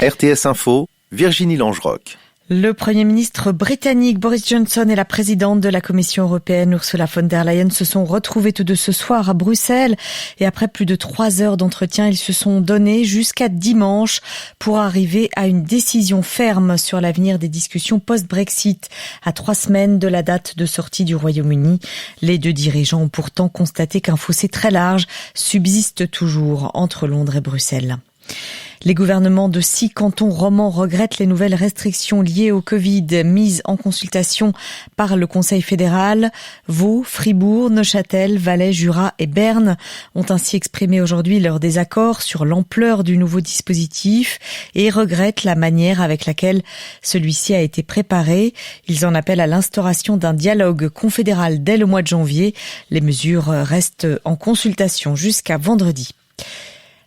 RTS Info, Virginie Langerock. Le Premier ministre britannique Boris Johnson et la présidente de la Commission européenne Ursula von der Leyen se sont retrouvés tous deux ce soir à Bruxelles. Et après plus de 3 heures d'entretien, ils se sont donnés jusqu'à dimanche pour arriver à une décision ferme sur l'avenir des discussions post-Brexit. À 3 semaines de la date de sortie du Royaume-Uni, les deux dirigeants ont pourtant constaté qu'un fossé très large subsiste toujours entre Londres et Bruxelles. Les gouvernements de 6 cantons romans regrettent les nouvelles restrictions liées au Covid mises en consultation par le Conseil fédéral. Vaud, Fribourg, Neuchâtel, Valais, Jura et Berne ont ainsi exprimé aujourd'hui leur désaccord sur l'ampleur du nouveau dispositif et regrettent la manière avec laquelle celui-ci a été préparé. Ils en appellent à l'instauration d'un dialogue confédéral dès le mois de janvier. Les mesures restent en consultation jusqu'à vendredi.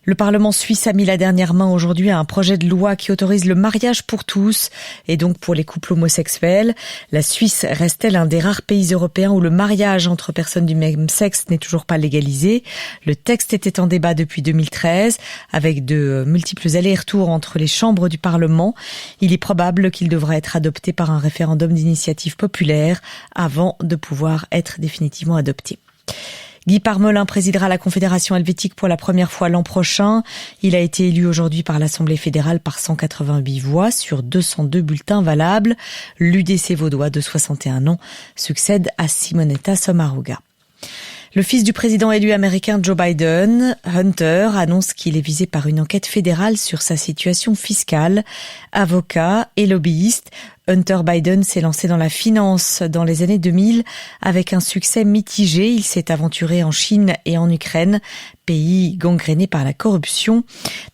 Le Parlement suisse a mis la dernière main aujourd'hui à un projet de loi qui autorise le mariage pour tous et donc pour les couples homosexuels. La Suisse restait l'un des rares pays européens où le mariage entre personnes du même sexe n'est toujours pas légalisé. Le texte était en débat depuis 2013 avec de multiples allers-retours entre les chambres du Parlement. Il est probable qu'il devra être adopté par un référendum d'initiative populaire avant de pouvoir être définitivement adopté. Guy Parmelin présidera la Confédération helvétique pour la première fois l'an prochain. Il a été élu aujourd'hui par l'Assemblée fédérale par 188 voix sur 202 bulletins valables. L'UDC vaudois de 61 ans succède à Simonetta Sommaruga. Le fils du président élu américain Joe Biden, Hunter, annonce qu'il est visé par une enquête fédérale sur sa situation fiscale. Avocat et lobbyiste, Hunter Biden s'est lancé dans la finance dans les années 2000 avec un succès mitigé. Il s'est aventuré en Chine et en Ukraine, pays gangrénés par la corruption.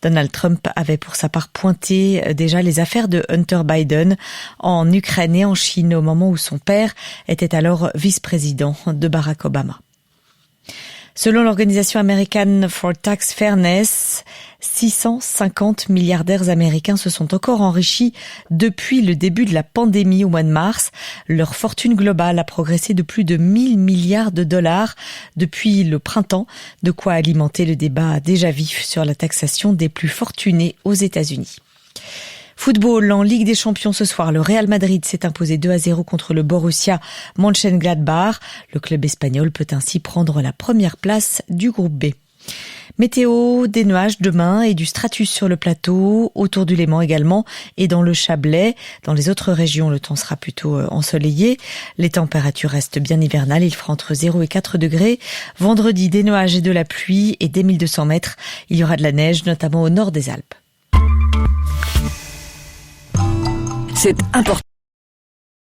Donald Trump avait pour sa part pointé déjà les affaires de Hunter Biden en Ukraine et en Chine au moment où son père était alors vice-président de Barack Obama. Selon l'organisation American for Tax Fairness, 650 milliardaires américains se sont encore enrichis depuis le début de la pandémie au mois de mars. Leur fortune globale a progressé de plus de 1000 milliards de dollars depuis le printemps, de quoi alimenter le débat déjà vif sur la taxation des plus fortunés aux États-Unis. Football, en Ligue des Champions ce soir, le Real Madrid s'est imposé 2-0 contre le Borussia Mönchengladbach. Le club espagnol peut ainsi prendre la première place du groupe B. Météo, des nuages demain et du stratus sur le plateau, autour du Léman également et dans le Chablais. Dans les autres régions, le temps sera plutôt ensoleillé. Les températures restent bien hivernales, il fera entre 0 et 4 degrés. Vendredi, des nuages et de la pluie et dès 1200 mètres, il y aura de la neige, notamment au nord des Alpes. C'est important.